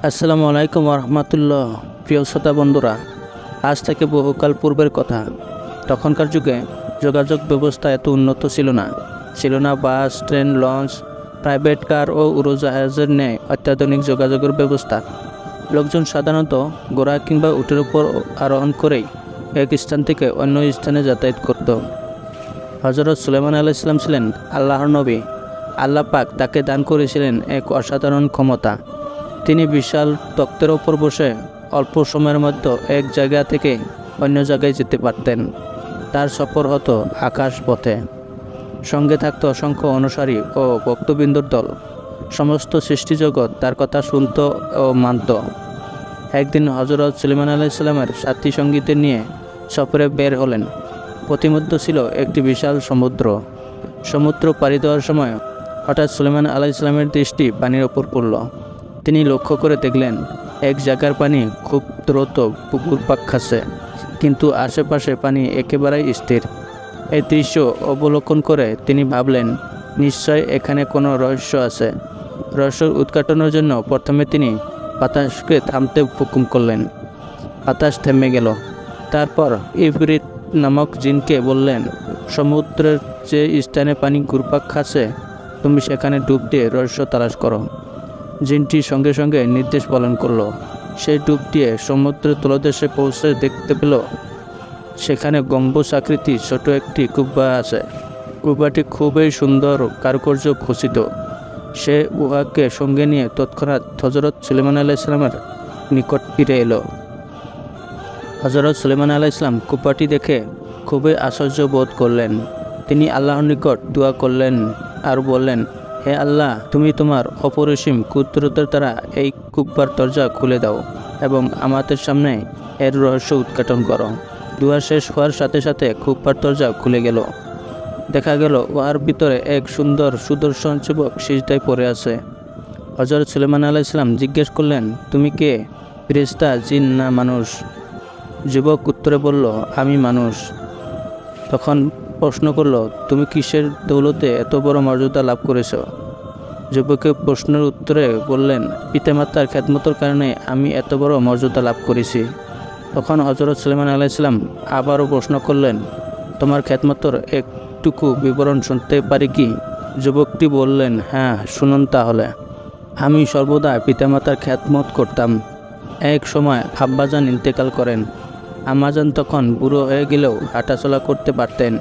আসসালামু আলাইকুম রহমতুল্লাহ। প্রিয় শ্রোতা বন্ধুরা, আজ থেকে বহুকাল পূর্বের কথা। তখনকার যুগে যোগাযোগ ব্যবস্থা এত উন্নত ছিল না বাস, ট্রেন, লঞ্চ, প্রাইভেট কার ও উড়োজাহাজের ন্যায় অত্যাধুনিক যোগাযোগের ব্যবস্থা। লোকজন সাধারণত ঘোড়া কিংবা উটের উপর আরোহণ করেই এক স্থান থেকে অন্য স্থানে যাতায়াত করত। হজরত সুলাইমান আলাইহিস সালাম ছিলেন আল্লাহর নবী। আল্লাহ পাক তাকে দান করেছিলেন এক অসাধারণ ক্ষমতা। তিনি বিশাল তক্তের ওপর বসে অল্প সময়ের মধ্যে এক জায়গা থেকে অন্য জায়গায় যেতে পারতেন। তার সফর হতো আকাশ পথে। সঙ্গে থাকত অসংখ্য অনুসারী ও ভক্তবৃন্দর দল। সমস্ত সৃষ্টিজগৎ তার কথা শুনত ও মানত। একদিন হজরত সুলাইমান আলাইহিস সালামের সাথী সঙ্গীদের নিয়ে সফরে বের হলেন। পথিমধ্যে ছিল একটি বিশাল সমুদ্র পাড়ি দেওয়ার সময় হঠাৎ সুলাইমান আলাইহিস সালামের দৃষ্টি পানির ওপর পড়ল। তিনি লক্ষ্য করে দেখলেন এক জায়গার পানি খুব দ্রুত পুকুর পাক খাচ্ছে, কিন্তু আশেপাশে পানি একেবারেই স্থির। এই দৃশ্য অবলোকন করে তিনি ভাবলেন, নিশ্চয় এখানে কোনো রহস্য আছে। রহস্য উদ্ঘাটনের জন্য প্রথমে তিনি বাতাসকে থামতে হুকুম করলেন। বাতাস থেমে গেল। তারপর ইফরিত নামক জিনকে বললেন, সমুদ্রের যে স্থানে পানি ঘুরপাক খাচ্ছে তুমি সেখানে ডুব দিয়ে রহস্য তালাশ করো। জিনটি সঙ্গে সঙ্গে নির্দেশ পালন করলো। সেই ডুব দিয়ে সমুদ্রের তলদেশে পৌঁছে দেখতে পেল সেখানে গম্বুজ আকৃতি ছোট একটি কুব্বা আছে। কুব্বাটি খুবই সুন্দর কারুকার্য খচিত। সে উহাকে সঙ্গে নিয়ে তৎক্ষণাৎ হজরত সুলাইমান আলাইহিস সালামের নিকট ফিরে এলো। হজরত সুলাইমান আলাইহিস সালাম কুব্বাটি দেখে খুবই আশ্চর্য বোধ করলেন। তিনি আল্লাহর নিকট দোয়া করলেন আর বললেন, হে আল্লাহ, তুমি তোমার অপরিসীম কুদরতের দ্বারা এই কুব্বার দরজা খুলে দাও এবং আমাদের সামনে এর রহস্য উদ্ঘাটন করো। দোয়া শেষ হওয়ার সাথে সাথে কুব্বার দরজা খুলে গেল। দেখা গেল উহার ভিতরে এক সুন্দর সুদর্শন যুবক সিজদায় পড়ে আছে। হজরত সুলাইমান আলাইহিস সালাম জিজ্ঞেস করলেন, তুমি কে? ফেরেশতা, জিন না মানুষ? যুবক উত্তরে বলল, আমি মানুষ। তখন প্রশ্ন করল, তুমি কিসের দৌলতে এত বড় মর্যাদা লাভ করেছ? যুবকের প্রশ্নের উত্তরে বললেন, পিতামাতার খেদমতের কারণে আমি এত বড় মর্যাদা লাভ করেছি। তখন হজরত সুলাইমান আলাইহিস সালাম আবারও প্রশ্ন করলেন, তোমার খেদমতের একটুকু বিবরণ শুনতে পারি কি? যুবকটি বললেন, হ্যাঁ, শুনুন তাহলে। আমি সর্বদা পিতামাতার খেদমত করতাম। এক সময় আব্বাজান ইন্তেকাল করেন। আম্মাজান তখন বুড়ো হয়ে গেলেও হাঁটাচলা করতে পারতেন,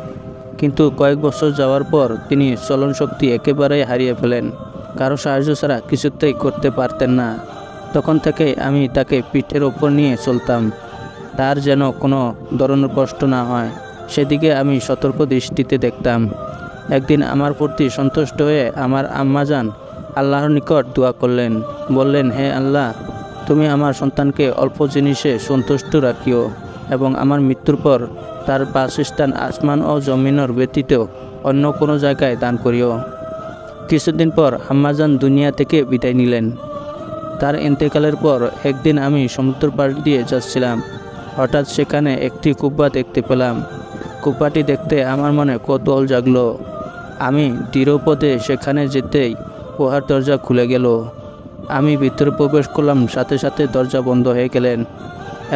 কিন্তু কয়েক বছর যাওয়ার পর তিনি চলন শক্তি একেবারেই হারিয়ে ফেলেন। কারো সাহায্য ছাড়া কিছুতেই করতে পারতেন না। তখন থেকে আমি তাকে পিঠের ওপর নিয়ে চলতাম, তার যেন কোনো ধরনের কষ্ট না হয় সেদিকে আমি সতর্ক দৃষ্টিতে দেখতাম। একদিন আমার প্রতি সন্তুষ্ট হয়ে আমার আম্মাজান আল্লাহর নিকট দোয়া করলেন, বললেন, হে আল্লাহ, তুমি আমার সন্তানকে অল্প জিনিসে সন্তুষ্ট রাখিও এবং আমার মৃত্যুর পর তার বাসস্থান আসমান ও জমিনের ব্যতীত অন্য কোনো জায়গায় দান করিও। কিছুদিন পর আম্মাজান দুনিয়া থেকে বিদায় নিলেন। তার ইন্তেকালের পর একদিন আমি সমুদ্র পাড় দিয়ে যাচ্ছিলাম। হঠাৎ সেখানে একটি কুব্বা দেখতে পেলাম। কুব্বাটি দেখতে আমার মনে কৌতূহল জাগলো। আমি দৃঢ়পদে সেখানে যেতেই উহার দরজা খুলে গেল। আমি ভিতরে প্রবেশ করলাম, সাথে সাথে দরজা বন্ধ হয়ে গেলেন।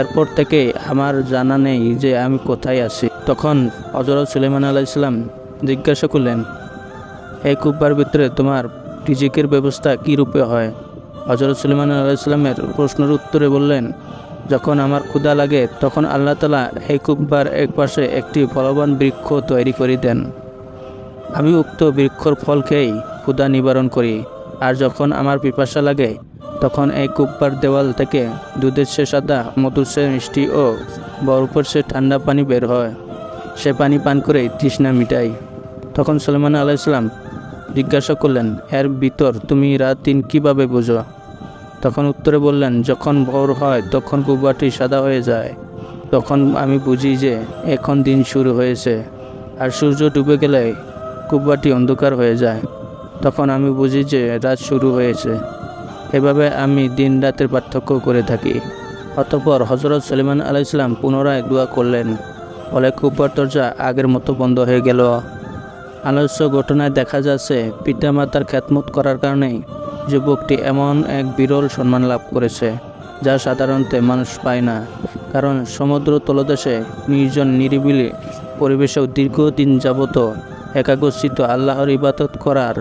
এরপর থেকে আমার জানা নেই যে আমি কোথায় আছি। তখন হজরত সুলাইমান আলাইহিস সালাম জিজ্ঞাসা করলেন, এই কুব্বার ভিতরে তোমার রিজিকের ব্যবস্থা কী রূপে হয়? হজরত সুলাইমান আলাইহিস সালামের প্রশ্নের উত্তরে বললেন, যখন আমার ক্ষুধা লাগে তখন আল্লাহ তাআলা এই কুব্বার এক পাশে একটি ফলবান বৃক্ষ তৈরি করে দেন। আমি উক্ত বৃক্ষর ফল খেয়েই ক্ষুধা নিবারণ করি। আর যখন আমার পিপাসা লাগে তখন এই কুব্বার দেওয়াল থেকে দুধের সে সাদা, মধুর সে মিষ্টি ও বরফের সে ঠান্ডা পানি বের হয়। সে পানি পান করেই তৃষ্ণা মিটাই। তখন সুলাইমান আলাইহিস সালাম জিজ্ঞাসা করলেন, এর ভিতর তুমি রাত দিন কীভাবে বোঝো? তখন উত্তরে বললেন, যখন ভোর হয় তখন কুব্বাটি সাদা হয়ে যায়। তখন আমি বুঝি যে এখন দিন শুরু হয়েছে। আর সূর্য ডুবে গেলে কুব্বাটি অন্ধকার হয়ে যায়। তখন আমি বুঝি যে রাত শুরু হয়েছে। এভাবে আমি দিন রাতের পার্থক্য করে থাকি। অতঃপর হজরত সুলাইমান আলাইহিস সালাম পুনরায় দোয়া করলেন, ফলে কুব্বার দরজা আগের মতো বন্ধ হয়ে গেল। আলোচ্য ঘটনায় দেখা যাচ্ছে পিতামাতার খেদমত করার কারণেই যুবকটি এমন এক বিরল সম্মান লাভ করেছে যা সাধারণত মানুষ পায় না। কারণ সমুদ্র তলদেশে নির্জন নিরিবিলি পরিবেশেও দীর্ঘদিন যাবত একাগ্রচিত্ত আল্লাহর ইবাদত করার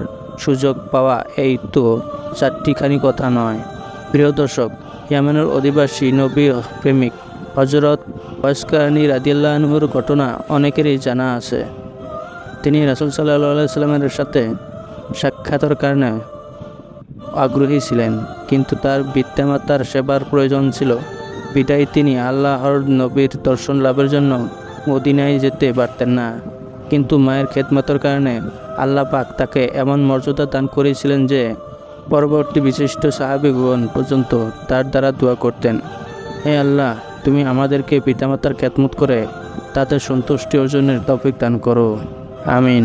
সুযোগ পাওয়া এই তো চারটিখানি কথা নয়। প্রিয় দর্শক, ইয়ামেনের অধিবাসী নবী প্রেমিক হজরত ওয়াইস রাদিয়াল্লাহু আনহুর ঘটনা অনেকেরই জানা আছে। তিনি রাসূল সাল্লাল্লাহু আলাইহি সাল্লামের সাথে সাক্ষাতের কারণে আগ্রহী ছিলেন, কিন্তু তার পিতামাতার সেবার প্রয়োজন ছিল, বিধায় তিনি আল্লাহর নবীর দর্শন লাভের জন্য মদিনায় যেতে পারতেন না। কিন্তু মায়ের খেদমতের কারণে আল্লাহ পাক তাকে এমন মর্যাদা দান করেছিলেন যে পরবর্তী বিশিষ্ট সাহাবীগণ পর্যন্ত তার দ্বারা দোয়া করতেন, হে আল্লাহ, তুমি আমাদেরকে পিতামাতার খেদমত করে তাদের সন্তুষ্টি অর্জনের তৌফিক দান করো, আমিন।